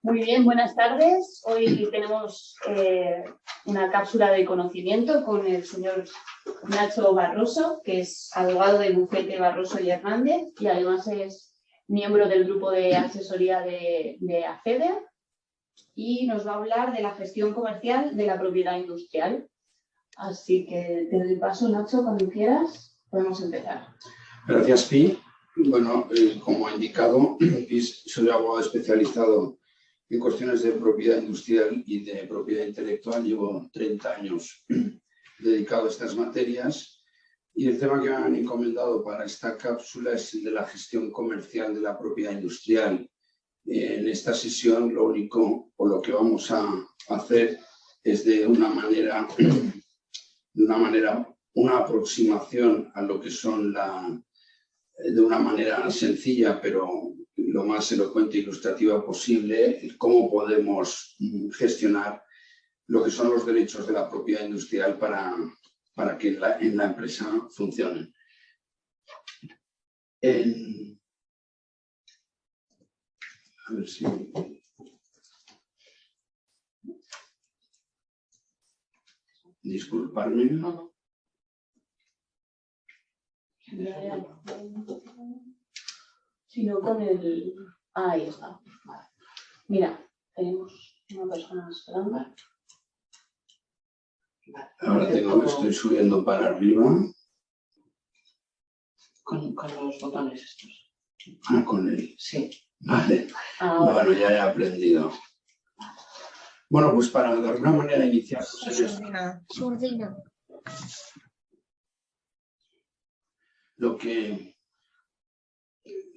Muy bien, buenas tardes. Hoy tenemos una cápsula de conocimiento con el señor Nacho Barroso, que es abogado del bufete Barroso y Hernández y además es miembro del grupo de asesoría de ACEDER y nos va a hablar de la gestión comercial de la propiedad industrial. Así que te doy paso, Nacho, cuando quieras, podemos empezar. Gracias, Pi. Bueno, como ha indicado, soy abogado especializado en cuestiones de propiedad industrial y de propiedad intelectual. Llevo 30 años dedicado a estas materias y el tema que me han encomendado para esta cápsula es el de la gestión comercial de la propiedad industrial. En esta sesión lo único o lo que vamos a hacer es de una aproximación a lo que son de una manera sencilla, pero lo más elocuente e ilustrativa posible, cómo podemos gestionar lo que son los derechos de la propiedad industrial para que en la empresa funcionen. A ver si... Disculparme. Sino con el... Ahí está. Vale. Mira, tenemos una persona esperando. Ahora estoy subiendo para arriba. Con los botones estos. Ah, con él. Sí. Vale. Bueno, ya he aprendido. Bueno, pues para de alguna manera iniciar... Surdina.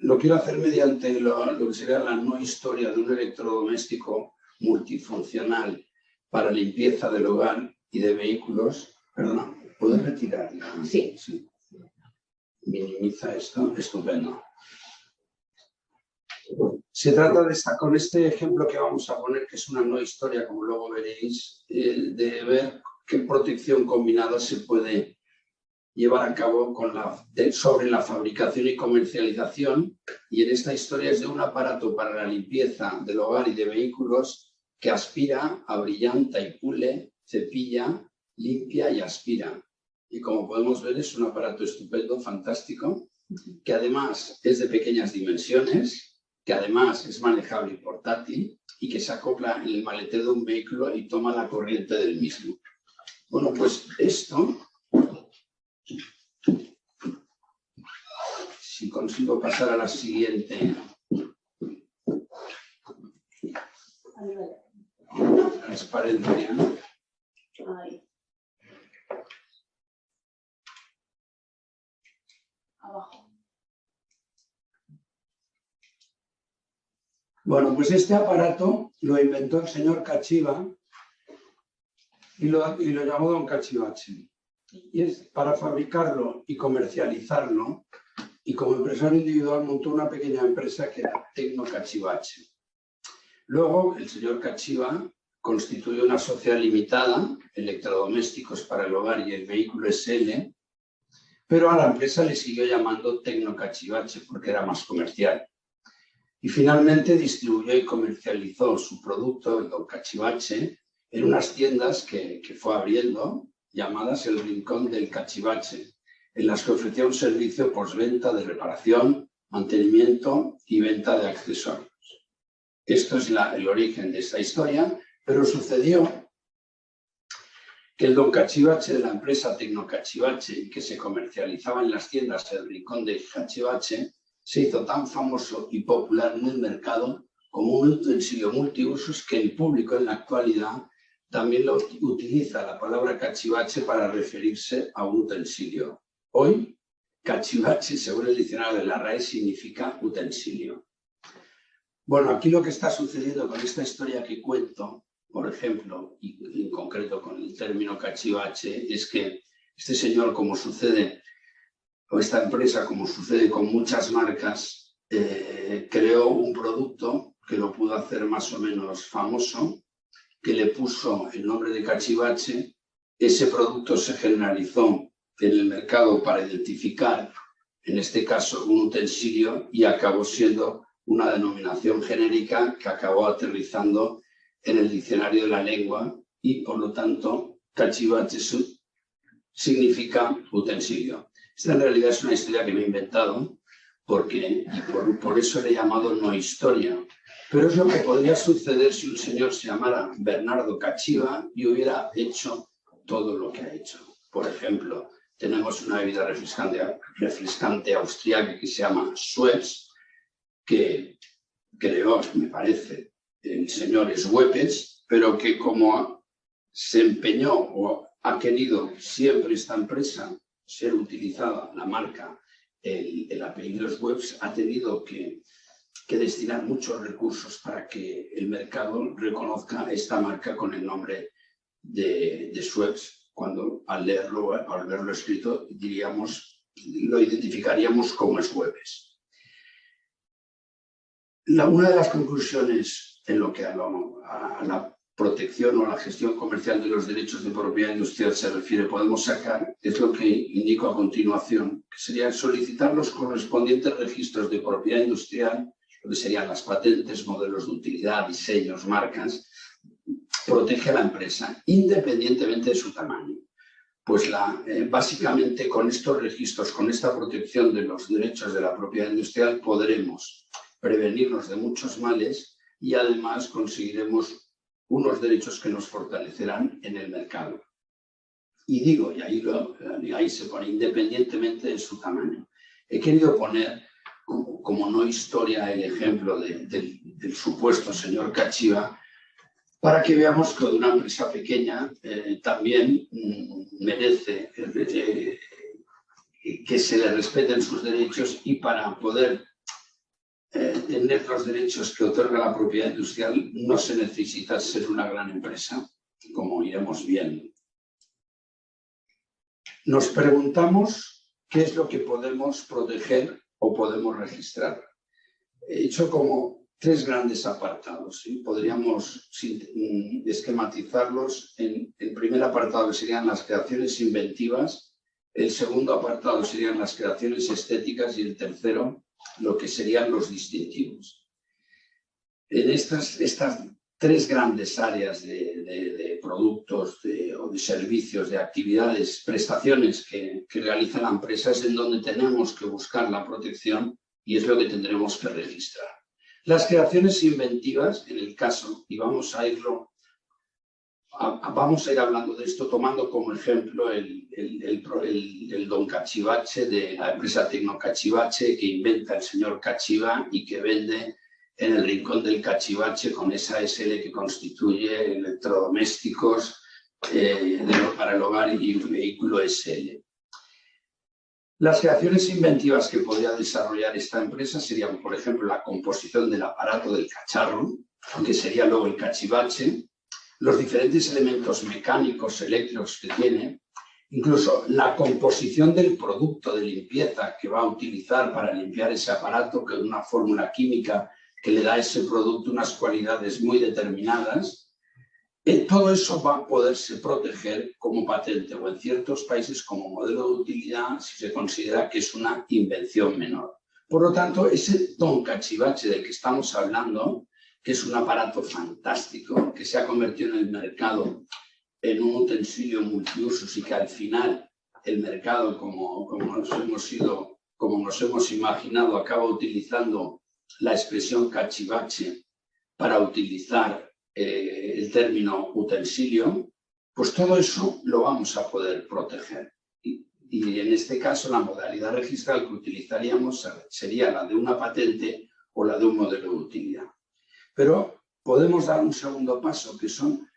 Lo quiero hacer mediante lo que sería la no historia de un electrodoméstico multifuncional para limpieza del hogar y de vehículos. Perdona, ¿puedes retirarla? Sí. Sí. Minimiza esto, estupendo. Se trata con este ejemplo que vamos a poner, que es una no historia, como luego veréis, de ver qué protección combinada se puede llevar a cabo sobre la fabricación y comercialización, y en esta historia es de un aparato para la limpieza del hogar y de vehículos que aspira, abrillanta y pule, cepilla, limpia y aspira. Y como podemos ver es un aparato estupendo, fantástico, que además es de pequeñas dimensiones, que además es manejable y portátil y que se acopla en el maletero de un vehículo y toma la corriente del mismo. Bueno, pues esto... Si consigo pasar a la siguiente transparencia. Ahí. Abajo. Bueno, pues este aparato lo inventó el señor Cachiva y lo llamó Don Cachivache. Y es para fabricarlo y comercializarlo, y como empresario individual montó una pequeña empresa que era Tecno Cachivache. Luego el señor Cachiva constituyó una sociedad limitada, Electrodomésticos para el Hogar y el Vehículo SL, pero a la empresa le siguió llamando Tecno Cachivache porque era más comercial. Y finalmente distribuyó y comercializó su producto, el Don Cachivache, en unas tiendas que fue abriendo, llamadas el Rincón del Cachivache, en las que ofrecía un servicio postventa de reparación, mantenimiento y venta de accesorios. Esto es el origen de esta historia, pero sucedió que el Don Cachivache de la empresa Tecno Cachivache, que se comercializaba en las tiendas del Rincón del Cachivache, se hizo tan famoso y popular en el mercado como un utensilio multiusos que el público en la actualidad también utiliza la palabra cachivache para referirse a un utensilio. Hoy, cachivache, según el diccionario de la RAE, significa utensilio. Bueno, aquí lo que está sucediendo con esta historia que cuento, por ejemplo, y en concreto con el término cachivache, es que este señor, como sucede, o esta empresa, como sucede con muchas marcas, creó un producto que lo pudo hacer más o menos famoso, que le puso el nombre de Cachivache. Ese producto se generalizó en el mercado para identificar, en este caso, un utensilio y acabó siendo una denominación genérica que acabó aterrizando en el diccionario de la lengua y, por lo tanto, cachivache significa utensilio. Esta en realidad es una historia que me he inventado por eso le he llamado no historia. Pero es lo que podría suceder si un señor se llamara Bernardo Cachiva y hubiera hecho todo lo que ha hecho. Por ejemplo, tenemos una bebida refrescante austríaca que se llama Schweppes, que creó, me parece, el señor Schweppes, pero que como se empeñó o ha querido siempre esta empresa ser utilizada, la marca, el apellido Schweppes, ha tenido que destinar muchos recursos para que el mercado reconozca esta marca con el nombre de Schweppes, cuando al verlo escrito lo identificaríamos como Schweppes. Una de las conclusiones en lo que a la protección o la gestión comercial de los derechos de propiedad industrial se refiere, podemos sacar, es lo que indico a continuación, que sería solicitar los correspondientes registros de propiedad industrial, lo que serían las patentes, modelos de utilidad, diseños, marcas, protege a la empresa independientemente de su tamaño. Pues básicamente con estos registros, con esta protección de los derechos de la propiedad industrial, podremos prevenirnos de muchos males y además conseguiremos unos derechos que nos fortalecerán en el mercado. Y digo, y ahí se pone, independientemente de su tamaño. He querido poner como no historia el ejemplo del supuesto señor Cachiva, para que veamos que de una empresa pequeña también merece que se le respeten sus derechos, y para poder tener los derechos que otorga la propiedad industrial no se necesita ser una gran empresa, como iremos viendo. Nos preguntamos qué es lo que podemos proteger o podemos registrar. He hecho como 3 grandes apartados, ¿sí? Podríamos esquematizarlos en el primer apartado, que serían las creaciones inventivas, el segundo apartado serían las creaciones estéticas y el tercero lo que serían los distintivos. En estas 3 grandes áreas de productos o de servicios, de actividades, prestaciones que realiza la empresa, es en donde tenemos que buscar la protección y es lo que tendremos que registrar. Las creaciones inventivas, en el caso, y vamos a ir hablando de esto tomando como ejemplo el Don Cachivache de la empresa Tecnocachivache, que inventa el señor Cachiva y que vende en el rincón del Cachivache con esa SL que constituye electrodomésticos para el hogar y vehículo SL. Las creaciones inventivas que podría desarrollar esta empresa serían, por ejemplo, la composición del aparato del cacharro, que sería luego el cachivache, los diferentes elementos mecánicos, eléctricos que tiene, incluso la composición del producto de limpieza que va a utilizar para limpiar ese aparato, que es una fórmula química que le da a ese producto unas cualidades muy determinadas. Todo eso va a poderse proteger como patente o en ciertos países como modelo de utilidad si se considera que es una invención menor. Por lo tanto, ese Don Cachivache del que estamos hablando, que es un aparato fantástico, que se ha convertido en el mercado en un utensilio multiusos y que al final el mercado, como nos hemos imaginado, acaba utilizando la expresión cachivache para utilizar el término utensilio, pues todo eso lo vamos a poder proteger. Y en este caso la modalidad registral que utilizaríamos sería la de una patente o la de un modelo de utilidad. Pero podemos dar un segundo paso, que son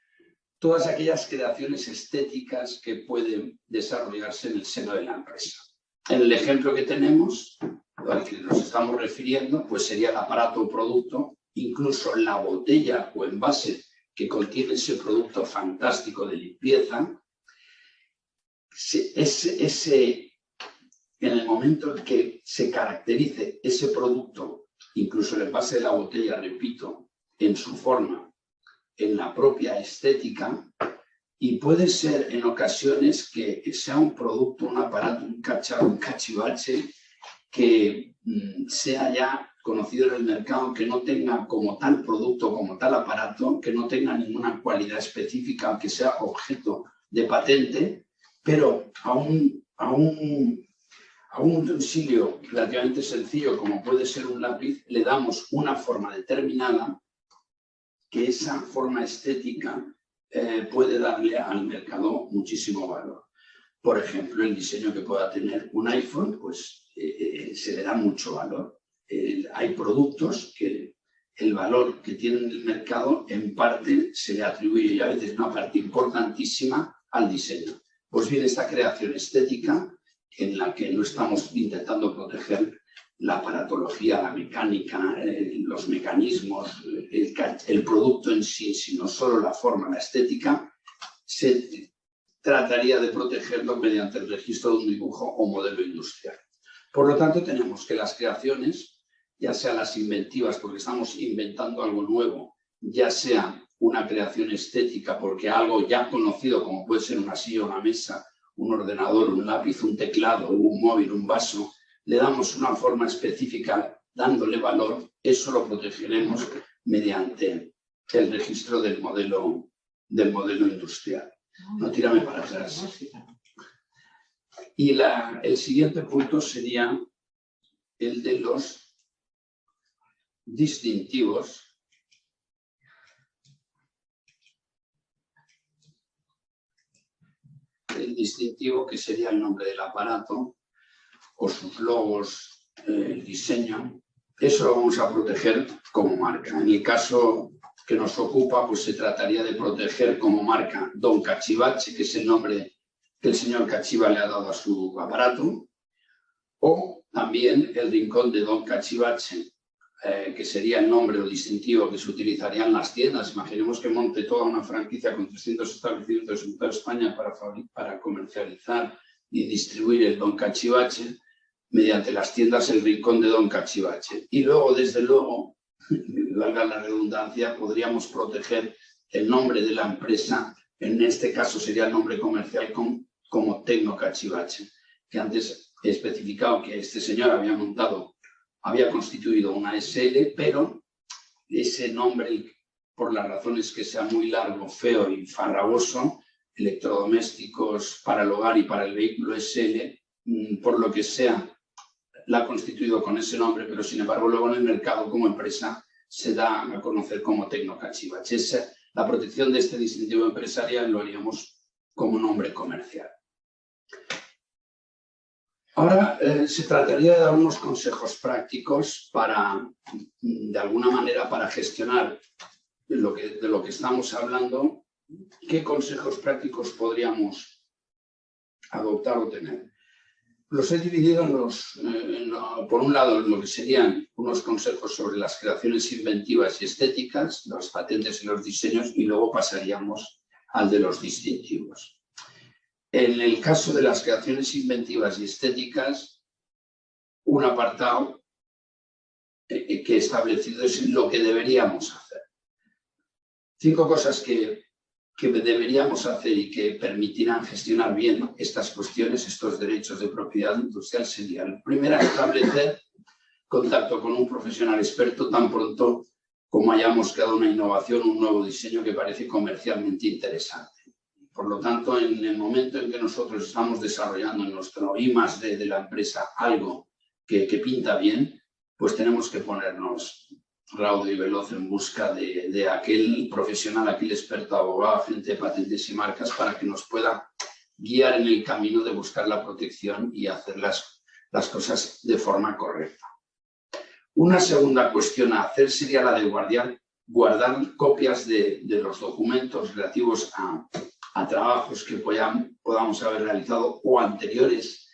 todas aquellas creaciones estéticas que pueden desarrollarse en el seno de la empresa. En el ejemplo que tenemos, al que nos estamos refiriendo, pues sería el aparato o producto, incluso la botella o envase que contiene ese producto fantástico de limpieza. En el momento en que se caracterice ese producto, incluso el envase de la botella, repito, en su forma, en la propia estética, y puede ser en ocasiones que sea un producto, un aparato, un cacharro, un cachivache, que sea ya conocido en el mercado que no tenga como tal producto, como tal aparato, que no tenga ninguna cualidad específica, que sea objeto de patente, pero a un utensilio relativamente sencillo como puede ser un lápiz, le damos una forma determinada que esa forma estética puede darle al mercado muchísimo valor. Por ejemplo, el diseño que pueda tener un iPhone, pues se le da mucho valor. Hay productos que el valor que tienen en el mercado en parte se le atribuye y a veces una parte importantísima al diseño. Pues bien, esta creación estética en la que no estamos intentando proteger la aparatología, la mecánica, los mecanismos, el producto en sí, sino solo la forma, la estética, se trataría de protegerlo mediante el registro de un dibujo o modelo industrial. Por lo tanto, tenemos que las creaciones, ya sean las inventivas, porque estamos inventando algo nuevo, ya sea una creación estética, porque algo ya conocido, como puede ser una silla, una mesa, un ordenador, un lápiz, un teclado, un móvil, un vaso, le damos una forma específica dándole valor, eso lo protegeremos mediante el registro del modelo industrial. No, tírame para atrás. Y el siguiente punto sería el de los distintivos. El distintivo, que sería el nombre del aparato, o sus logos, el diseño, eso lo vamos a proteger como marca. En el caso que nos ocupa, pues se trataría de proteger como marca Don Cachivache, que es el nombre que el señor Cachiva le ha dado a su aparato, o también el rincón de Don Cachivache, que sería el nombre o distintivo que se utilizaría en las tiendas. Imaginemos que monte toda una franquicia con 300 establecimientos en toda España para comercializar y distribuir el Don Cachivache, mediante las tiendas el rincón de Don Cachivache. Y luego, desde luego, valga la redundancia, podríamos proteger el nombre de la empresa, en este caso sería el nombre comercial como Tecno Cachivache, que antes he especificado que este señor había constituido una SL, pero ese nombre, por las razones que sea muy largo, feo y farragoso, electrodomésticos para el hogar y para el vehículo SL, por lo que sea, la ha constituido con ese nombre, pero sin embargo luego en el mercado como empresa se da a conocer como Tecno Cachivache. La protección de este distintivo empresarial lo haríamos como nombre comercial. Ahora se trataría de dar unos consejos prácticos para, de alguna manera, para gestionar de lo que estamos hablando. ¿Qué consejos prácticos podríamos adoptar o tener? Los he dividido por un lado, en lo que serían unos consejos sobre las creaciones inventivas y estéticas, las patentes y los diseños, y luego pasaríamos al de los distintivos. En el caso de las creaciones inventivas y estéticas, un apartado que he establecido es lo que deberíamos hacer. 5 cosas que deberíamos hacer y que permitirán gestionar bien estas cuestiones, estos derechos de propiedad industrial serían: primero, establecer contacto con un profesional experto tan pronto como hayamos creado una innovación, un nuevo diseño que parece comercialmente interesante. Por lo tanto, en el momento en que nosotros estamos desarrollando en nuestro I+D de la empresa algo que pinta bien, pues tenemos que ponernos raudo y veloz en busca de aquel profesional, aquel experto, abogado, agente de patentes y marcas, para que nos pueda guiar en el camino de buscar la protección y hacer las cosas de forma correcta. Una segunda cuestión a hacer sería la de guardar copias de los documentos relativos a trabajos que podamos haber realizado o anterioridades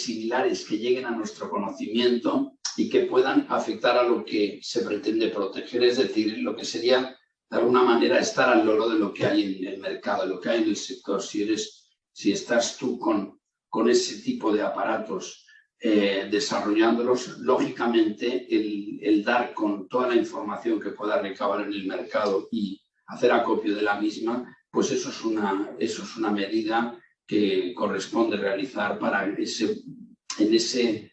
similares que lleguen a nuestro conocimiento y que puedan afectar a lo que se pretende proteger, es decir, lo que sería de alguna manera estar al loro de lo que hay en el mercado, de lo que hay en el sector. Si estás tú con ese tipo de aparatos desarrollándolos, lógicamente el dar con toda la información que pueda recabar en el mercado y hacer acopio de la misma, pues eso es una medida que corresponde realizar para en ese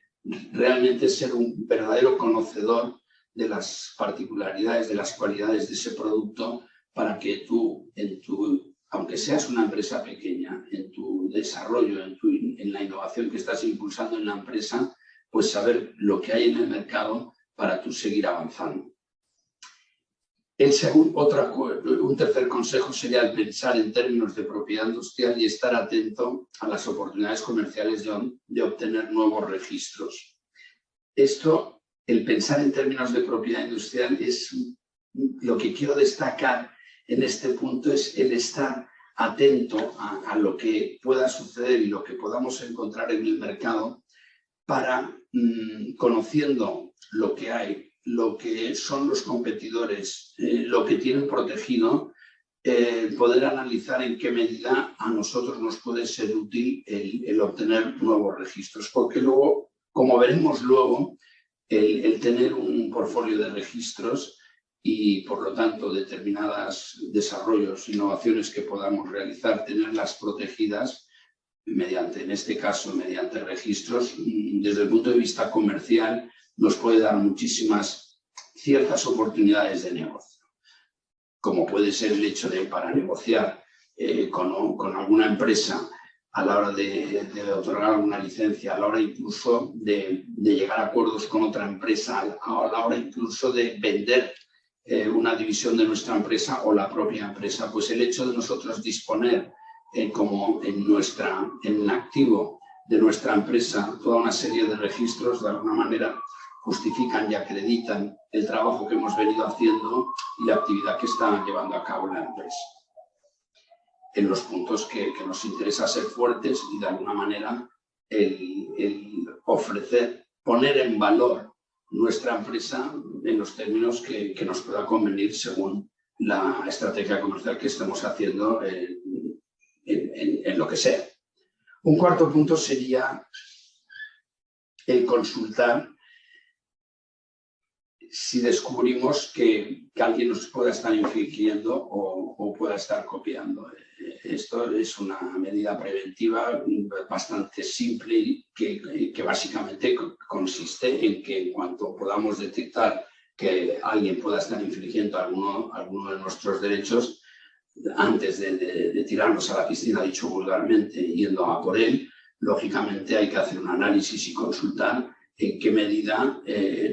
realmente ser un verdadero conocedor de las particularidades, de las cualidades de ese producto, para que tú, aunque seas una empresa pequeña, en tu desarrollo, en la innovación que estás impulsando en la empresa, pues saber lo que hay en el mercado para tú seguir avanzando. Un tercer consejo sería el pensar en términos de propiedad industrial y estar atento a las oportunidades comerciales de obtener nuevos registros. Esto, el pensar en términos de propiedad industrial, es lo que quiero destacar en este punto, es el estar atento a lo que pueda suceder y lo que podamos encontrar en el mercado para, conociendo lo que hay, lo que son los competidores, lo que tienen protegido, poder analizar en qué medida a nosotros nos puede ser útil el obtener nuevos registros. Porque luego, como veremos luego, el tener un portfolio de registros y, por lo tanto, determinados desarrollos, innovaciones que podamos realizar, tenerlas protegidas mediante, en este caso, mediante registros, desde el punto de vista comercial, nos puede dar ciertas oportunidades de negocio, como puede ser el hecho de, para negociar con alguna empresa a la hora de otorgar una licencia, a la hora incluso de llegar a acuerdos con otra empresa, a la hora incluso de vender una división de nuestra empresa o la propia empresa. Pues el hecho de nosotros disponer como en el activo de nuestra empresa toda una serie de registros, de alguna manera justifican y acreditan el trabajo que hemos venido haciendo y la actividad que está llevando a cabo la empresa. En los puntos que nos interesa ser fuertes y, de alguna manera, el ofrecer, poner en valor nuestra empresa en los términos que nos pueda convenir según la estrategia comercial que estemos haciendo en lo que sea. Un cuarto punto sería el consultar si descubrimos que alguien nos pueda estar infringiendo o pueda estar copiando. Esto es una medida preventiva bastante simple y que básicamente consiste en que, en cuanto podamos detectar que alguien pueda estar infringiendo alguno de nuestros derechos, antes de tirarnos a la piscina, dicho vulgarmente, yendo a por él, lógicamente hay que hacer un análisis y consultar en qué medida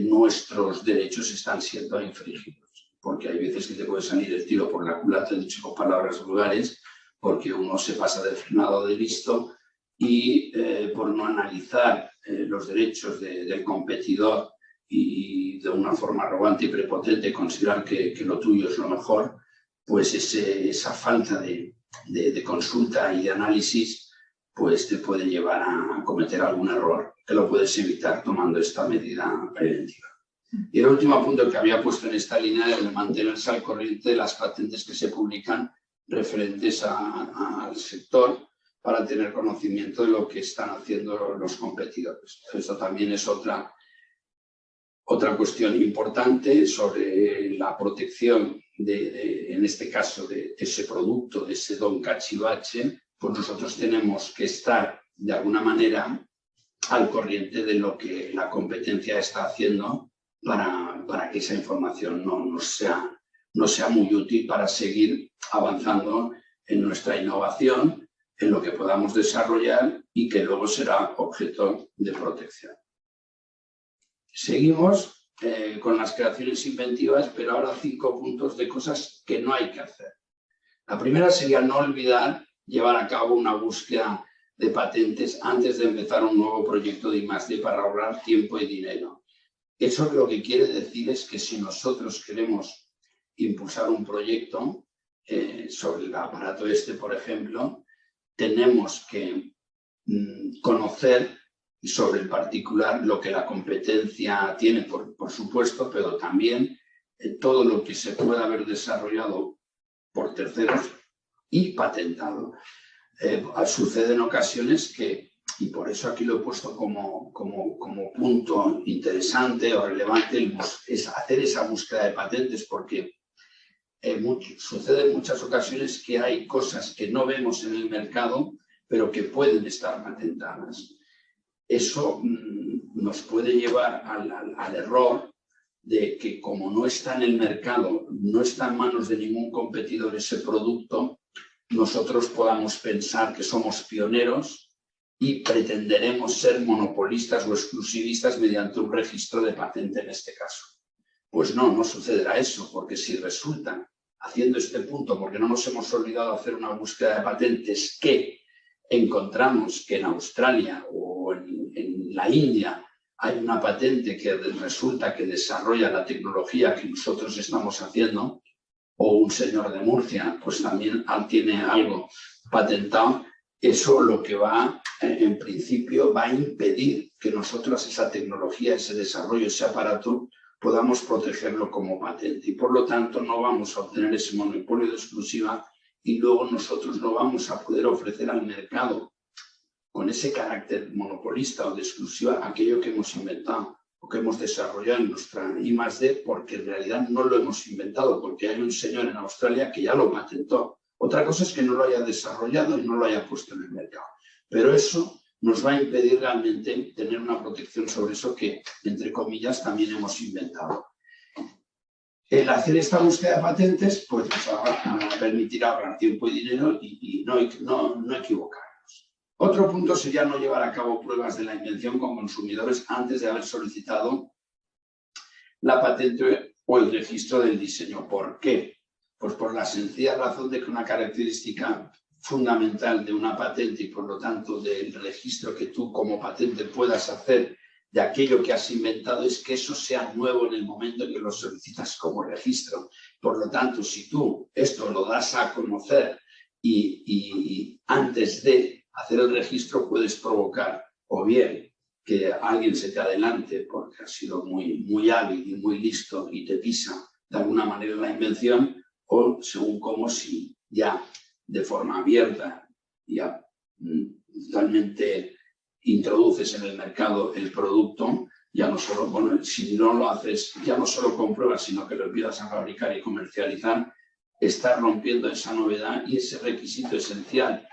nuestros derechos están siendo infringidos. Porque hay veces que te puede salir el tiro por la culata, dicho con palabras vulgares, porque uno se pasa de frenado de listo y por no analizar los derechos del competidor y de una forma arrogante y prepotente considerar que lo tuyo es lo mejor, pues esa falta de consulta y de análisis pues te puede llevar a cometer algún error, que lo puedes evitar tomando esta medida preventiva. Y el último punto que había puesto en esta línea es el mantenerse al corriente de las patentes que se publican referentes al sector para tener conocimiento de lo que están haciendo los competidores. Esto también es otra cuestión importante sobre la protección, en este caso, de ese producto, de ese don cachivache. Pues nosotros tenemos que estar, de alguna manera, al corriente de lo que la competencia está haciendo para que esa información no sea muy útil para seguir avanzando en nuestra innovación, en lo que podamos desarrollar y que luego será objeto de protección. Seguimos con las creaciones inventivas, pero ahora 5 puntos de cosas que no hay que hacer. La primera sería no olvidar llevar a cabo una búsqueda de patentes antes de empezar un nuevo proyecto de I+D para ahorrar tiempo y dinero. Eso lo que quiere decir es que si nosotros queremos impulsar un proyecto sobre el aparato por ejemplo, tenemos que conocer sobre el particular lo que la competencia tiene, por supuesto, pero también todo lo que se pueda haber desarrollado por terceros y patentado. Sucede en ocasiones que, y por eso aquí lo he puesto como punto interesante o relevante, es hacer esa búsqueda de patentes, porque sucede en muchas ocasiones que hay cosas que no vemos en el mercado, pero que pueden estar patentadas. eso nos puede llevar al error de que como no está en el mercado, no está en manos de ningún competidor ese producto, nosotros podamos pensar que somos pioneros y pretenderemos ser monopolistas o exclusivistas mediante un registro de patente en este caso. Pues no sucederá eso, porque si resulta, haciendo este punto, porque no nos hemos olvidado hacer una búsqueda de patentes, que encontramos que en Australia o en la India hay una patente que resulta que desarrolla la tecnología que nosotros estamos haciendo, o un señor de Murcia pues también tiene algo patentado, eso lo que va, en principio, va a impedir que nosotros esa tecnología, ese desarrollo, ese aparato, podamos protegerlo como patente. Y por lo tanto no vamos a obtener ese monopolio de exclusiva y luego nosotros no vamos a poder ofrecer al mercado con ese carácter monopolista o de exclusiva aquello que hemos inventado o que hemos desarrollado en nuestra I+D, porque en realidad no lo hemos inventado, porque hay un señor en Australia que ya lo patentó. Otra cosa es que no lo haya desarrollado y no lo haya puesto en el mercado. Pero eso nos va a impedir realmente tener una protección sobre eso que, entre comillas, también hemos inventado. El hacer esta búsqueda de patentes pues, nos va a permitir ahorrar tiempo y dinero y no equivocarnos. Otro punto sería no llevar a cabo pruebas de la invención con consumidores antes de haber solicitado la patente o el registro del diseño. ¿Por qué? Pues por la sencilla razón de que una característica fundamental de una patente y por lo tanto del registro que tú como patente puedas hacer de aquello que has inventado es que eso sea nuevo en el momento en que lo solicitas como registro. Por lo tanto, si tú esto lo das a conocer y antes de hacer el registro puedes provocar o bien que alguien se te adelante porque ha sido muy hábil y muy listo y te pisa de alguna manera la invención, o según como si ya de forma abierta ya totalmente introduces en el mercado el producto, ya no solo, bueno, si no lo haces, ya no solo compruebas, sino que lo empiezas a fabricar y comercializar, estás rompiendo esa novedad y ese requisito esencial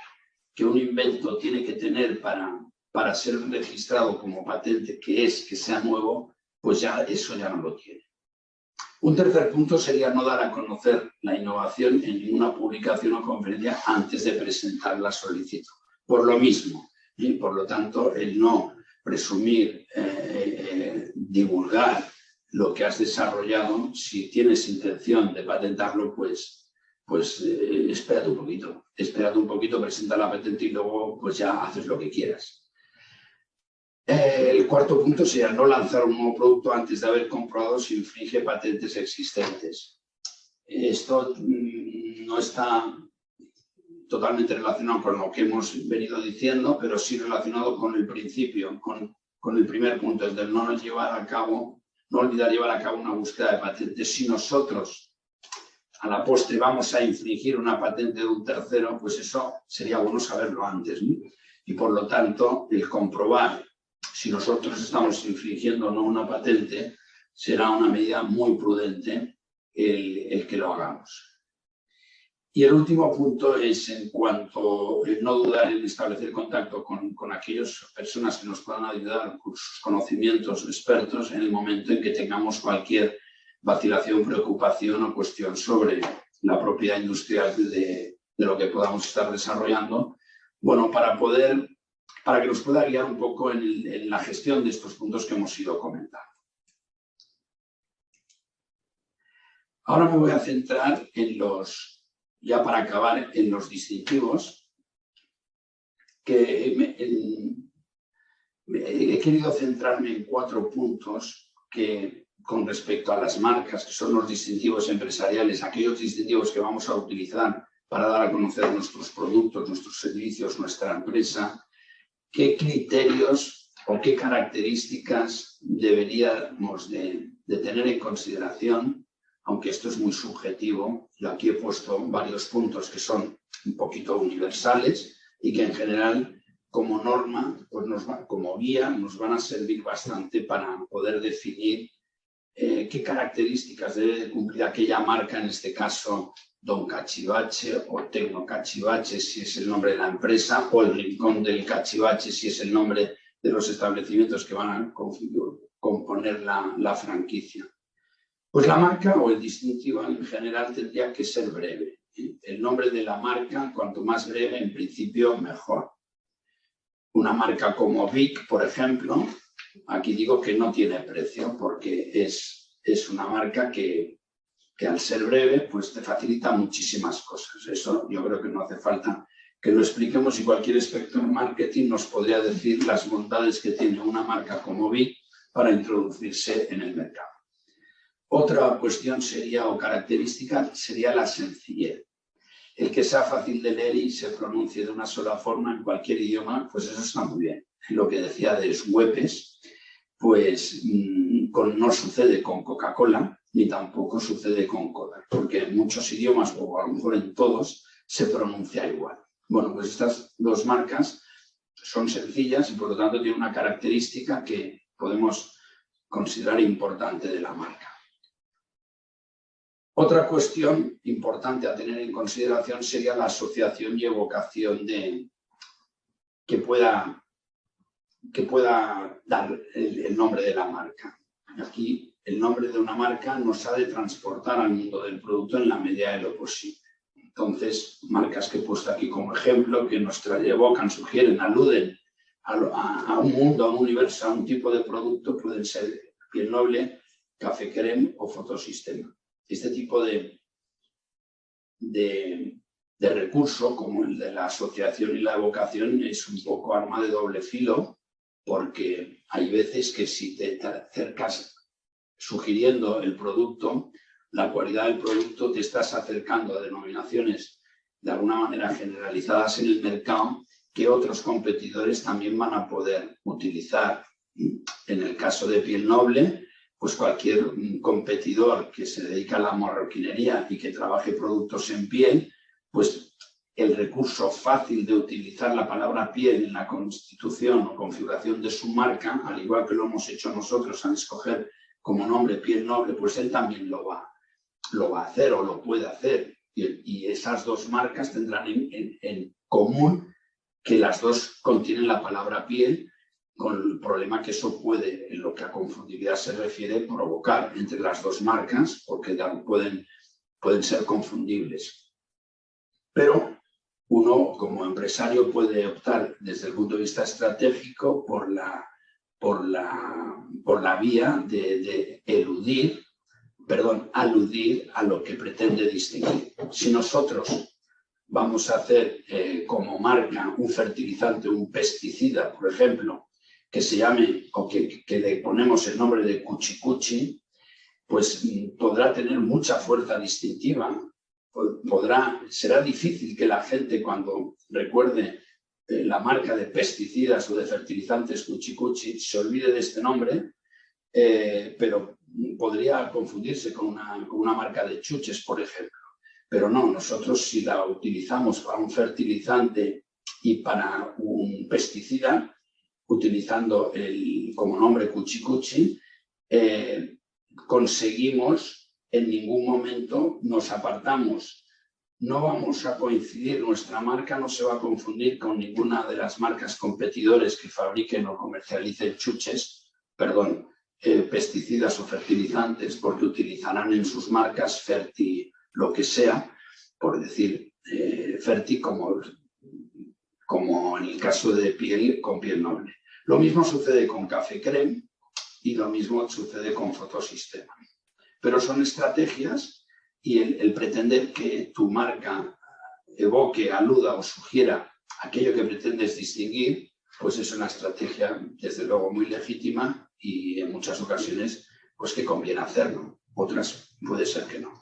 que un invento tiene que tener para ser registrado como patente, que es que sea nuevo, pues ya eso ya no lo tiene. Un tercer punto sería no dar a conocer la innovación en ninguna publicación o conferencia antes de presentar la solicitud. Por lo mismo, y por lo tanto, el no presumir, divulgar lo que has desarrollado, si tienes intención de patentarlo, pues espérate un poquito, presenta la patente y luego pues ya haces lo que quieras. El cuarto punto sería no lanzar un nuevo producto antes de haber comprobado si infringe patentes existentes. Esto no está totalmente relacionado con lo que hemos venido diciendo, pero sí relacionado con el principio, con el primer punto, es de no olvidar llevar a cabo una búsqueda de patentes. Si nosotros a la postre vamos a infringir una patente de un tercero, pues eso sería bueno saberlo antes, ¿no? Y por lo tanto, el comprobar si nosotros estamos infringiendo o no una patente será una medida muy prudente el que lo hagamos. Y el último punto es en cuanto a no dudar en establecer contacto con aquellas personas que nos puedan ayudar con sus conocimientos expertos en el momento en que tengamos cualquier vacilación, preocupación o cuestión sobre la propiedad industrial de lo que podamos estar desarrollando, bueno, para que nos pueda guiar un poco en la gestión de estos puntos que hemos ido comentando. Ahora me voy a centrar ya para acabar, en los distintivos, que he querido centrarme en 4 puntos que, con respecto a las marcas, que son los distintivos empresariales, aquellos distintivos que vamos a utilizar para dar a conocer nuestros productos, nuestros servicios, nuestra empresa, qué criterios o qué características deberíamos de tener en consideración, aunque esto es muy subjetivo. Yo aquí he puesto varios puntos que son un poquito universales y que en general, como norma, pues como guía, nos van a servir bastante para poder definir qué características debe de cumplir aquella marca, en este caso Don Cachivache o Tecno Cachivache, si es el nombre de la empresa, o el Rincón del Cachivache, si es el nombre de los establecimientos que van a componer la franquicia. Pues la marca o el distintivo en general tendría que ser breve. El nombre de la marca, cuanto más breve, en principio, mejor. Una marca como Vic, por ejemplo, aquí digo que no tiene precio porque es una marca que al ser breve pues te facilita muchísimas cosas. Eso yo creo que no hace falta que lo expliquemos y cualquier experto en marketing nos podría decir las bondades que tiene una marca como Vic para introducirse en el mercado. Otra cuestión sería, o característica, sería la sencillez. El que sea fácil de leer y se pronuncie de una sola forma en cualquier idioma, pues eso está muy bien. Lo que decía de Schweppes, pues no sucede con Coca-Cola ni tampoco sucede con Kodak, porque en muchos idiomas, o a lo mejor en todos, se pronuncia igual. Bueno, pues estas dos marcas son sencillas y por lo tanto tienen una característica que podemos considerar importante de la marca. Otra cuestión importante a tener en consideración sería la asociación y evocación que pueda dar el nombre de la marca. Aquí el nombre de una marca nos ha de transportar al mundo del producto en la medida de lo posible. Entonces, marcas que he puesto aquí como ejemplo, que nos evocan, sugieren, aluden a un mundo, a un universo, a un tipo de producto, pueden ser Piel Noble, Café Crème o Fotosistema. Este tipo de recurso, como el de la asociación y la evocación, es un poco arma de doble filo, porque hay veces que si te acercas sugiriendo el producto, la cualidad del producto, te estás acercando a denominaciones de alguna manera generalizadas en el mercado que otros competidores también van a poder utilizar. En el caso de Piel Noble, pues cualquier competidor que se dedica a la marroquinería y que trabaje productos en piel, pues el recurso fácil de utilizar la palabra piel en la constitución o configuración de su marca, al igual que lo hemos hecho nosotros al escoger como nombre Piel Noble, pues él también lo va a hacer o lo puede hacer. Y esas dos marcas tendrán en común que las dos contienen la palabra piel, con el problema que eso puede, en lo que a confundibilidad se refiere, provocar entre las dos marcas, porque pueden ser confundibles. Pero uno, como empresario, puede optar desde el punto de vista estratégico por la vía de aludir a lo que pretende distinguir. Si nosotros vamos a hacer como marca un fertilizante, un pesticida, por ejemplo, que se llame o que le ponemos el nombre de Cuchi Cuchi, pues podrá tener mucha fuerza distintiva. Será difícil que la gente, cuando recuerde la marca de pesticidas o de fertilizantes Cuchi Cuchi, se olvide de este nombre, pero podría confundirse con una marca de chuches, por ejemplo. Pero no, nosotros si la utilizamos para un fertilizante y para un pesticida, utilizando como nombre Cuchi Cuchi, conseguimos, en ningún momento nos apartamos, no vamos a coincidir, nuestra marca no se va a confundir con ninguna de las marcas competidores que fabriquen o comercialicen pesticidas o fertilizantes, porque utilizarán en sus marcas Ferti lo que sea, por decir Ferti como en el caso de piel con Piel Noble. Lo mismo sucede con Café Crème y lo mismo sucede con Fotosistema. Pero son estrategias y el pretender que tu marca evoque, aluda o sugiera aquello que pretendes distinguir, pues es una estrategia desde luego muy legítima y en muchas ocasiones pues que conviene hacerlo, otras puede ser que no.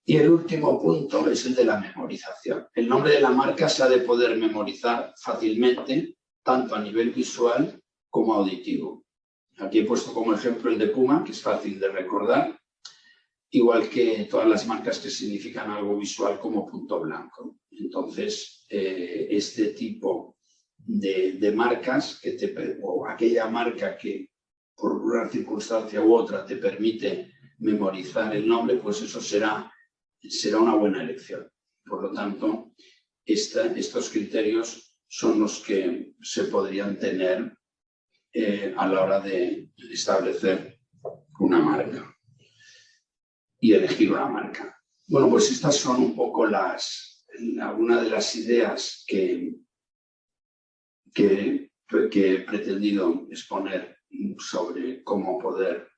Y el último punto es el de la memorización. El nombre de la marca se ha de poder memorizar fácilmente, tanto a nivel visual como auditivo. Aquí he puesto como ejemplo el de Puma, que es fácil de recordar, igual que todas las marcas que significan algo visual como punto blanco. Entonces, este tipo de marcas, o aquella marca que por una circunstancia u otra te permite memorizar el nombre, pues eso será una buena elección. Por lo tanto, estos criterios son los que se podrían tener a la hora de establecer una marca y elegir una marca. Bueno, pues estas son un poco algunas de las ideas que he pretendido exponer sobre cómo poder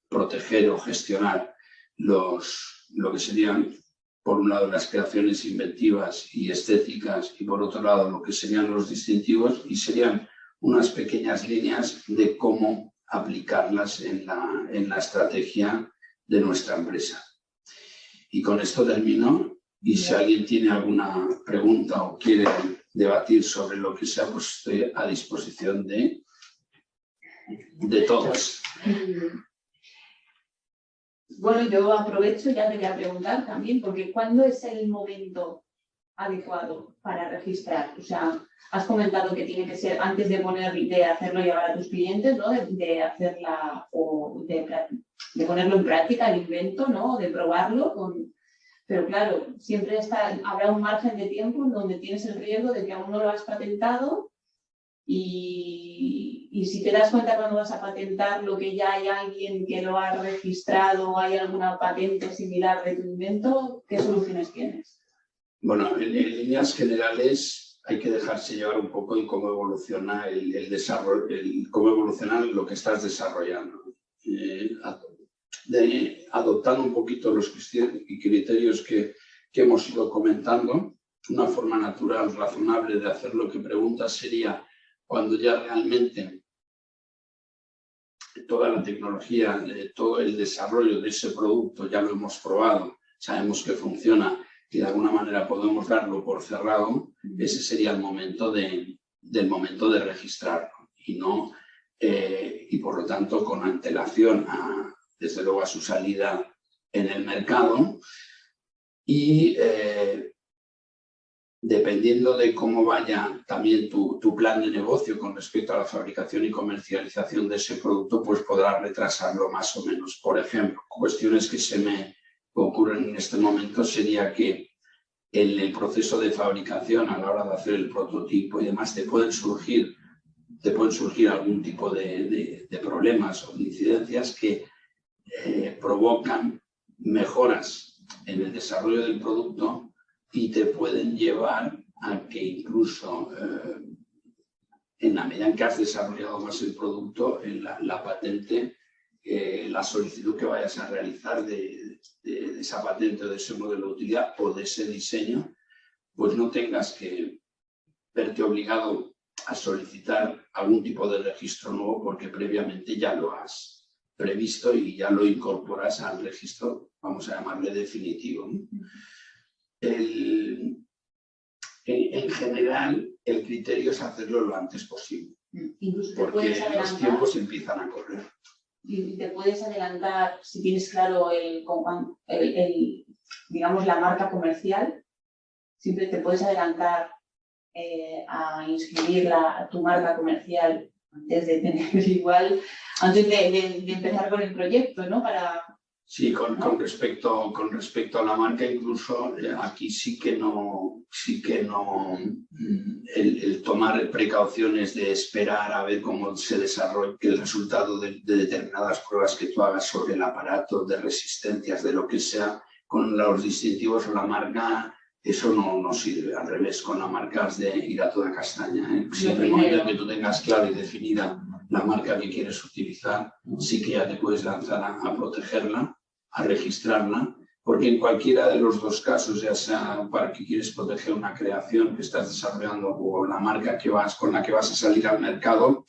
proteger o gestionar lo que serían, por un lado, las creaciones inventivas y estéticas, y por otro lado, lo que serían los distintivos, y serían unas pequeñas líneas de cómo aplicarlas en la estrategia de nuestra empresa. Y con esto termino, y si alguien tiene alguna pregunta o quiere debatir sobre lo que sea, pues estoy a disposición de todos. Bueno, yo aprovecho, ya te voy a preguntar también, porque ¿cuándo es el momento adecuado para registrar? O sea, has comentado que tiene que ser antes de hacerlo llegar a tus clientes, ¿no? De hacerla o de ponerlo en práctica, el invento, ¿no? De probarlo. Pero claro, siempre habrá un margen de tiempo en donde tienes el riesgo de que aún no lo has patentado y si te das cuenta cuando vas a patentar lo que ya hay alguien que lo ha registrado o hay alguna patente similar de tu invento, ¿qué soluciones tienes? Bueno, en líneas generales hay que dejarse llevar un poco en cómo evoluciona el desarrollo, cómo evoluciona lo que estás desarrollando. Adoptando un poquito los criterios que hemos ido comentando, una forma natural, razonable de hacer lo que preguntas sería cuando ya realmente toda la tecnología, todo el desarrollo de ese producto ya lo hemos probado, sabemos que funciona y de alguna manera podemos darlo por cerrado, ese sería el momento del momento de registrarlo y por lo tanto con antelación desde luego a su salida en el mercado y dependiendo de cómo vaya también tu plan de negocio con respecto a la fabricación y comercialización de ese producto, pues podrás retrasarlo más o menos. Por ejemplo, cuestiones que se me ocurren en este momento sería que en el proceso de fabricación, a la hora de hacer el prototipo y demás, te pueden surgir algún tipo de problemas o de incidencias que provocan mejoras en el desarrollo del producto y te pueden llevar a que incluso en la medida en que has desarrollado más el producto, en la patente, la solicitud que vayas a realizar de esa patente o de ese modelo de utilidad o de ese diseño, pues no tengas que verte obligado a solicitar algún tipo de registro nuevo porque previamente ya lo has previsto y ya lo incorporas al registro, vamos a llamarle definitivo, ¿no? En general, el criterio es hacerlo lo antes posible, porque los tiempos empiezan a correr. Y te puedes adelantar, si tienes claro digamos, la marca comercial, siempre te puedes adelantar a inscribir tu marca comercial antes de empezar con el proyecto, ¿no? Sí, con respecto a la marca, incluso aquí sí que no el tomar precauciones de esperar a ver cómo se desarrolla el resultado de determinadas pruebas que tú hagas sobre el aparato, de resistencias, de lo que sea, con los distintivos o la marca, eso no sirve. Al revés, con la marca has de ir a toda castaña, ¿eh? Siempre en el momento que tú tengas clara y definida la marca que quieres utilizar, sí que ya te puedes lanzar a protegerla, a registrarla, porque en cualquiera de los dos casos, ya sea para que quieres proteger una creación que estás desarrollando o la marca con la que vas a salir al mercado,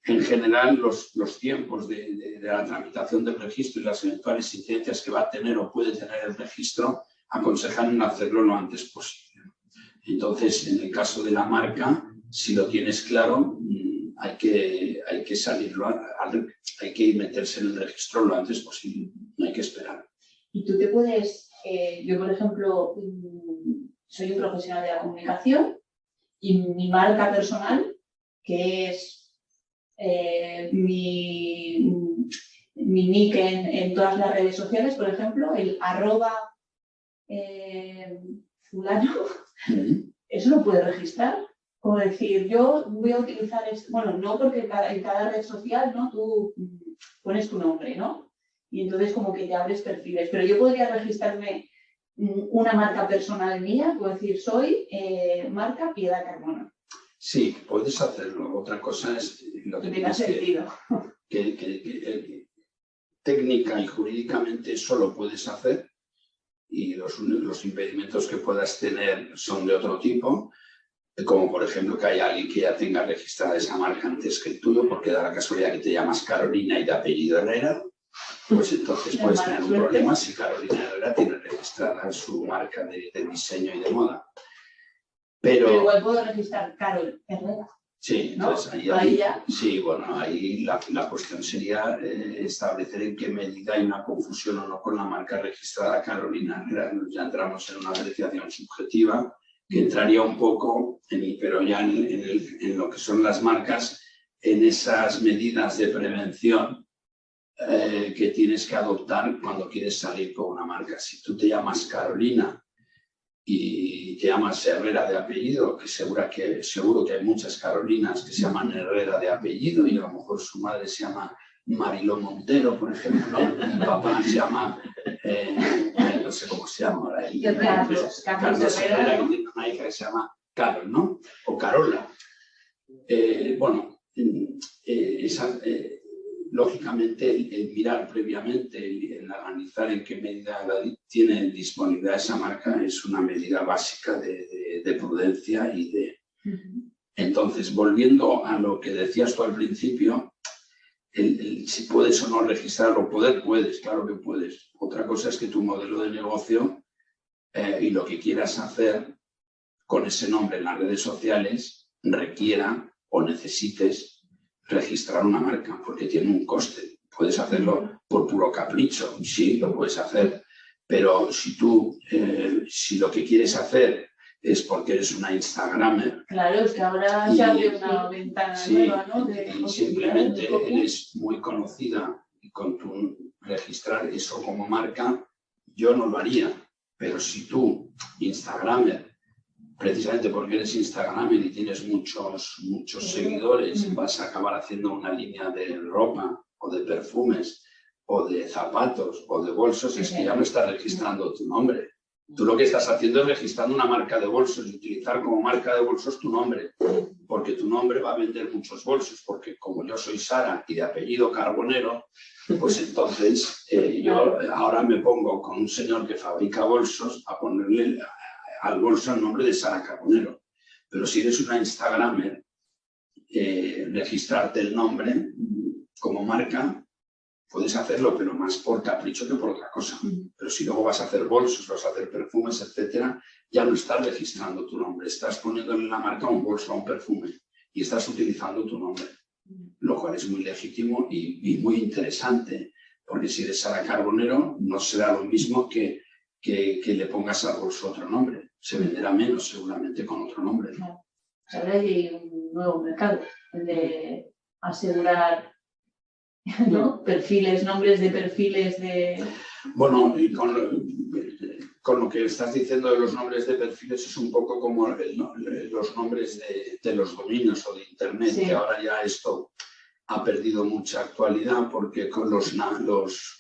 en general los tiempos de la tramitación del registro y las eventuales incidencias que va a tener o puede tener el registro aconsejan hacerlo lo antes posible. Entonces, en el caso de la marca, si lo tienes claro, hay que salirlo, hay que meterse en el registro lo antes posible, no hay que esperar. Y tú te puedes, yo por ejemplo, soy un profesional de la comunicación y mi marca personal, que es mi nick en todas las redes sociales, por ejemplo, el @ fulano, ¿eso lo puede registrar? Como decir, yo voy a utilizar esto, bueno, no porque en cada red social, ¿no? Tú pones tu nombre, ¿no? Y entonces como que te abres perfiles, pero yo podría registrarme una marca personal mía, puedo decir, soy marca Piedad Carmona. Sí, puedes hacerlo. Otra cosa es lo que tenga tienes sentido. que técnica y jurídicamente eso lo puedes hacer y los impedimentos que puedas tener son de otro tipo, como por ejemplo que haya alguien que ya tenga registrada esa marca antes que el tuyo, porque da la casualidad que te llamas Carolina y de apellido Herrera, pues entonces puedes tener un problema si Carolina Herrera tiene registrada su marca de diseño y de moda. Pero igual puedo registrar Carol Herrera. Sí, entonces ahí ya. Sí, bueno, ahí la cuestión sería establecer en qué medida hay una confusión o no con la marca registrada Carolina Herrera. Ya entramos en una apreciación subjetiva que entraría un poco, pero ya en lo que son las marcas, en esas medidas de prevención que tienes que adoptar cuando quieres salir con una marca. Si tú te llamas Carolina y te llamas Herrera de apellido, que seguro que hay muchas Carolinas que se llaman Herrera de apellido y a lo mejor su madre se llama Mariló Montero, por ejemplo, y papá se llama, no sé cómo se llama ahora, Carlos Herrera, que tiene una hija que se llama Carol, ¿no? O Carola. Lógicamente, el mirar previamente, el analizar en qué medida tiene disponibilidad esa marca es una medida básica de prudencia y de... Entonces, volviendo a lo que decías tú al principio, si puedes o no registrarlo, puedes, claro que puedes. Otra cosa es que tu modelo de negocio y lo que quieras hacer con ese nombre en las redes sociales requiera o necesites registrar una marca, porque tiene un coste. Puedes hacerlo por puro capricho, sí, lo puedes hacer, pero si lo que quieres hacer es porque eres una Instagramer. Claro, es que ahora se abre una ventana nueva, ¿no? Y simplemente eres muy conocida y con tu registrar eso como marca, yo no lo haría. Pero si tú, Instagramer, precisamente porque eres Instagramer y tienes muchos seguidores, vas a acabar haciendo una línea de ropa o de perfumes o de zapatos o de bolsos, es que ya no estás registrando tu nombre. Tú lo que estás haciendo es registrando una marca de bolsos y utilizar como marca de bolsos tu nombre, porque tu nombre va a vender muchos bolsos, porque como yo soy Sara y de apellido Carbonero, pues entonces yo ahora me pongo con un señor que fabrica bolsos a ponerle al bolso el nombre de Sara Carbonero. Pero si eres una Instagramer, registrarte el nombre como marca, puedes hacerlo, pero más por capricho que por otra cosa. Pero si luego vas a hacer bolsos, vas a hacer perfumes, etcétera, ya no estás registrando tu nombre, estás poniéndole en la marca un bolso, a un perfume, y estás utilizando tu nombre, lo cual es muy legítimo y muy interesante, porque si eres Sara Carbonero, no será lo mismo que le pongas al bolso otro nombre. Se venderá menos seguramente con otro nombre, ¿no? Ahora hay un nuevo mercado, el de asegurar, ¿no? Perfiles, nombres de perfiles de... Bueno, y con lo que estás diciendo de los nombres de perfiles es un poco como los nombres de los dominios o de Internet, sí. Que ahora ya esto ha perdido mucha actualidad porque con los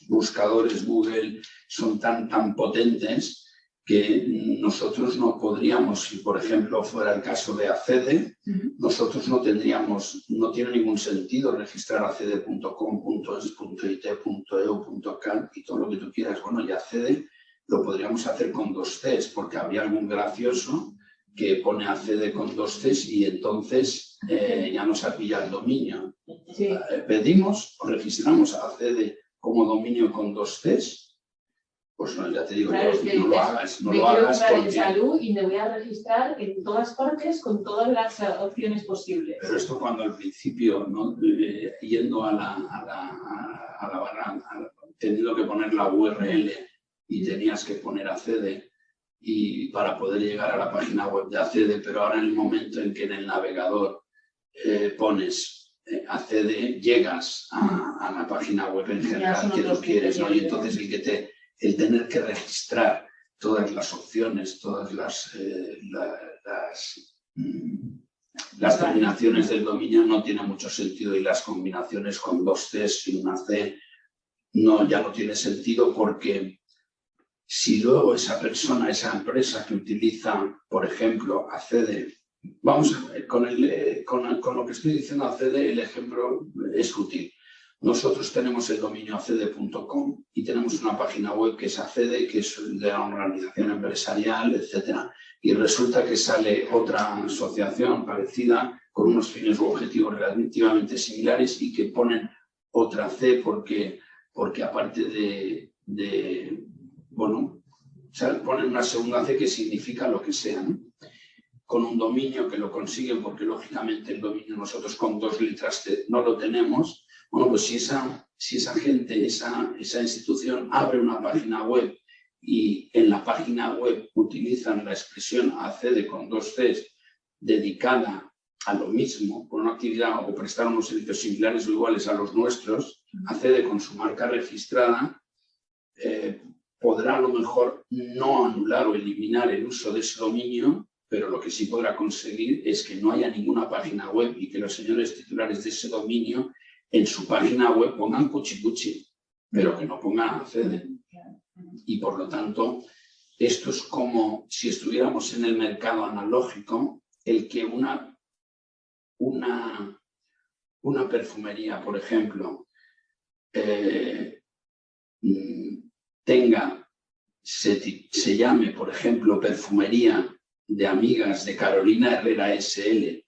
buscadores Google son tan potentes que nosotros no podríamos, si por ejemplo fuera el caso de Accede, nosotros no tiene ningún sentido registrar accede.com, .es, .it, .eu, .cal y todo lo que tú quieras. Bueno, y Accede lo podríamos hacer con 2 Cs, porque habría algún gracioso que pone Accede con 2 Cs y entonces ya nos ha pillado el dominio. Sí. Pedimos o registramos a Accede como dominio con 2 Cs. Pues no, ya te digo, claro, no lo hagas. No lo hagas porque... en salud y me voy a registrar en todas partes con todas las opciones posibles. Pero esto cuando al principio, ¿no? Yendo a la barra, teniendo que poner la URL y tenías que poner Accede y para poder llegar a la página web de Accede, pero ahora en el momento en que en el navegador pones Accede, llegas a la página web en general que tú quieres, ¿no? Y entonces el tener que registrar todas las opciones, todas las Las terminaciones del dominio no tienen mucho sentido y las combinaciones con 2 Cs y una C ya no tiene sentido, porque si luego esa persona, esa empresa que utiliza, por ejemplo, accede, vamos a ver, con lo que estoy diciendo accede, el ejemplo es útil. Nosotros tenemos el dominio accede.com y tenemos una página web que es accede, que es de la organización empresarial, etcétera. Y resulta que sale otra asociación parecida con unos fines u objetivos relativamente similares y que ponen otra C porque aparte bueno, o sea, ponen una segunda C que significa lo que sea, ¿no? Con un dominio que lo consiguen, porque lógicamente el dominio nosotros con 2 letras no lo tenemos. Bueno, pues si esa gente, esa institución abre una página web y en la página web utilizan la expresión accede con 2 Cs dedicada a lo mismo, con una actividad o prestar unos servicios similares o iguales a los nuestros, accede con su marca registrada, podrá a lo mejor no anular o eliminar el uso de ese dominio, pero lo que sí podrá conseguir es que no haya ninguna página web y que los señores titulares de ese dominio en su página web pongan cuchicuchi, pero que no pongan accede. Y por lo tanto, esto es como si estuviéramos en el mercado analógico, el que una perfumería, por ejemplo, se llame, por ejemplo, perfumería de amigas de Carolina Herrera SL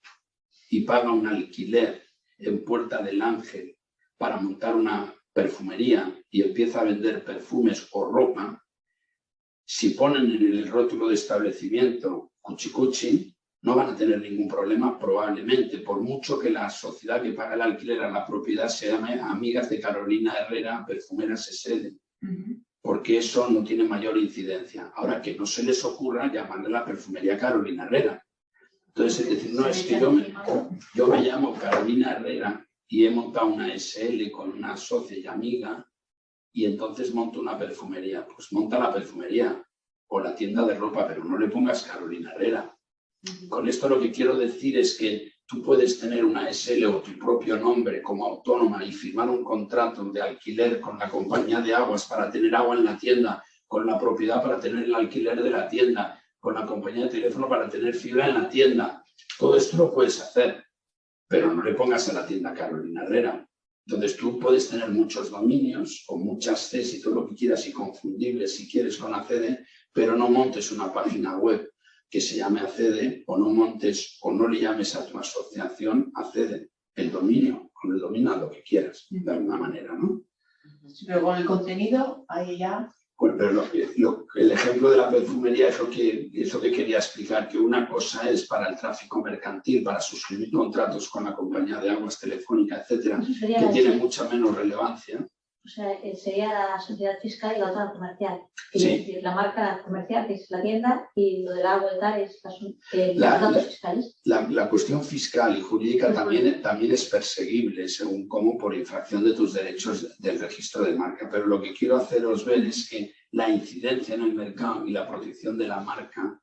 y paga un alquiler en Puerta del Ángel para montar una perfumería y empieza a vender perfumes o ropa, si ponen en el rótulo de establecimiento cuchicuchi, no van a tener ningún problema probablemente, por mucho que la sociedad que paga el alquiler a la propiedad se llame Amigas de Carolina Herrera Perfumeras SL, porque eso no tiene mayor incidencia. Ahora, que no se les ocurra llamarle la perfumería Carolina Herrera. Entonces, es decir, no es que yo me llamo Carolina Herrera y he montado una SL con una socia y amiga y entonces monto una perfumería. Pues monta la perfumería o la tienda de ropa, pero no le pongas Carolina Herrera. Con esto lo que quiero decir es que tú puedes tener una SL o tu propio nombre como autónoma y firmar un contrato de alquiler con la compañía de aguas para tener agua en la tienda, con la propiedad para tener el alquiler de la tienda, con la compañía de teléfono para tener fibra en la tienda. Todo esto lo puedes hacer, pero no le pongas a la tienda Carolina Herrera. Entonces tú puedes tener muchos dominios o muchas Cs y todo lo que quieras y confundibles si quieres con accede, pero no montes una página web que se llame accede o no montes o no le llames a tu asociación accede. El dominio, con el dominio haz lo que quieras, de alguna manera, ¿no? Sí, pero con el contenido, ahí ya... Bueno, pero el ejemplo de la perfumería es lo que quería explicar, que una cosa es para el tráfico mercantil, para suscribir contratos con la compañía de aguas, telefónica, etcétera, que tiene mucha menos relevancia. O sea, sería la sociedad fiscal y la otra comercial. Sí. Es decir, la marca comercial, que es la tienda, y lo del agua y tal es los datos fiscales. La cuestión fiscal y jurídica también es perseguible, según cómo, por infracción de tus derechos del registro de marca. Pero lo que quiero haceros ver es que la incidencia en el mercado y la protección de la marca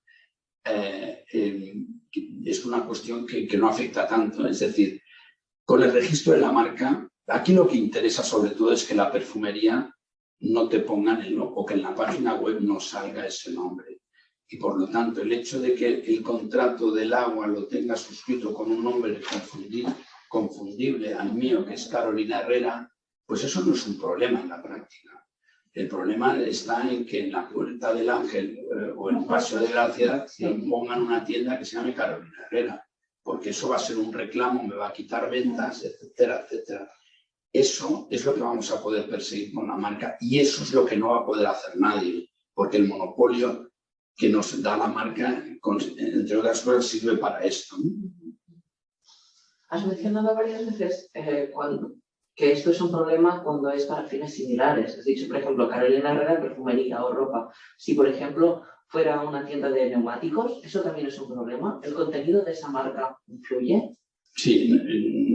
es una cuestión que no afecta tanto. Es decir, con el registro de la marca, aquí lo que interesa sobre todo es que la perfumería no te pongan o que en la página web no salga ese nombre. Y por lo tanto, el hecho de que el contrato del agua lo tenga suscrito con un nombre confundible al mío, que es Carolina Herrera, pues eso no es un problema en la práctica. El problema está en que en la Puerta del Ángel o en el Paseo de Gracia pongan una tienda que se llame Carolina Herrera, porque eso va a ser un reclamo, me va a quitar ventas, etcétera, etcétera. Eso es lo que vamos a poder perseguir con la marca y eso es lo que no va a poder hacer nadie, porque el monopolio que nos da la marca, entre otras cosas, sirve para esto, ¿no? Has mencionado varias veces que esto es un problema cuando es para fines similares. Has dicho, por ejemplo, Carolina Herrera, perfumería o ropa. Si, por ejemplo, fuera una tienda de neumáticos, ¿eso también es un problema? ¿El contenido de esa marca influye? Sí,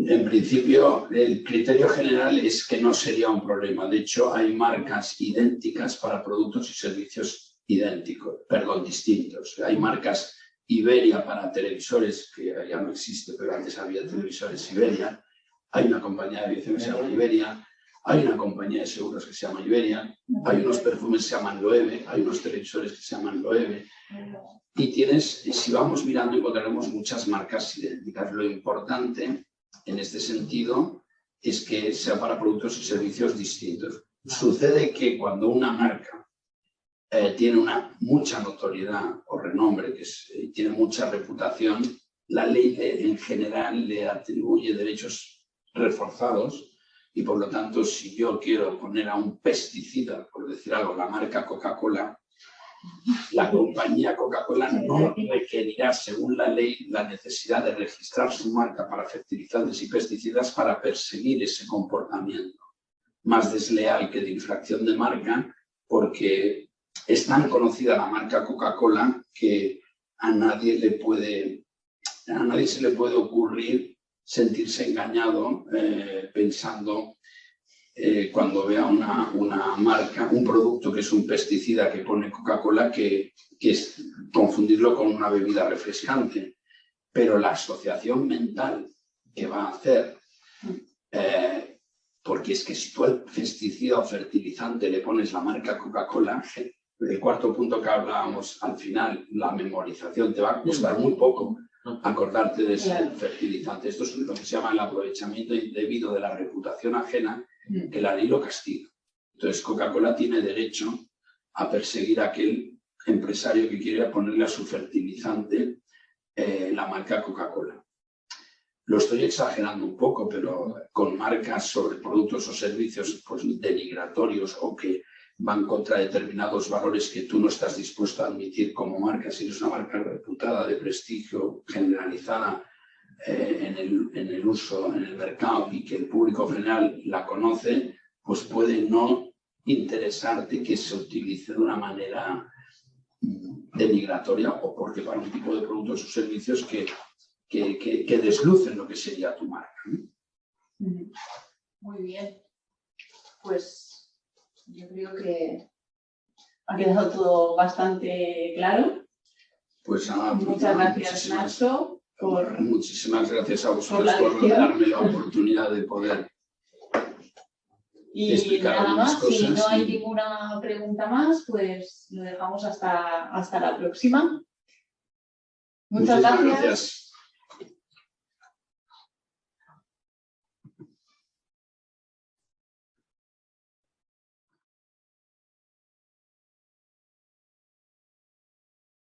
en principio el criterio general es que no sería un problema. De hecho, hay marcas idénticas para productos y servicios distintos. Hay marcas Iberia para televisores, que ya no existe, pero antes había televisores Iberia. Hay una compañía de aviación que se llama Iberia. Hay una compañía de seguros que se llama Iberia. Hay unos perfumes que se llaman Loewe. Hay unos televisores que se llaman Loewe. Y si vamos mirando, encontraremos muchas marcas idénticas. Lo importante en este sentido es que sea para productos y servicios distintos. Sucede que cuando una marca tiene mucha notoriedad o renombre, tiene mucha reputación, la ley en general le atribuye derechos reforzados y por lo tanto si yo quiero poner a un pesticida, por decir algo, la marca Coca-Cola, la compañía Coca-Cola no requerirá, según la ley, la necesidad de registrar su marca para fertilizantes y pesticidas para perseguir ese comportamiento más desleal que de infracción de marca, porque es tan conocida la marca Coca-Cola que a nadie se le puede ocurrir sentirse engañado pensando cuando vea una marca, un producto que es un pesticida que pone Coca-Cola, que es confundirlo con una bebida refrescante. Pero la asociación mental que va a hacer, porque es que si tú al pesticida o fertilizante le pones la marca Coca-Cola, el cuarto punto que hablábamos al final, la memorización, te va a costar muy poco acordarte de ese fertilizante. Esto es lo que se llama el aprovechamiento indebido de la reputación ajena, que la ley lo castiga. Entonces Coca-Cola tiene derecho a perseguir a aquel empresario que quiere ponerle a su fertilizante la marca Coca-Cola. Lo estoy exagerando un poco, pero con marcas sobre productos o servicios pues, denigratorios o que van contra determinados valores que tú no estás dispuesto a admitir como marca, si eres una marca reputada, de prestigio, generalizada en el uso, en el mercado y que el público general la conoce, pues puede no interesarte que se utilice de una manera denigratoria o porque para un tipo de productos o servicios que deslucen lo que sería tu marca, ¿no? Muy bien. Pues yo creo que ha quedado todo bastante claro. Pues nada, muchas gracias, Nacho. Muchísimas gracias a vosotros por darme la oportunidad de poder explicar nada más, cosas. Si no hay ninguna pregunta más, pues lo dejamos hasta la próxima. Muchas gracias.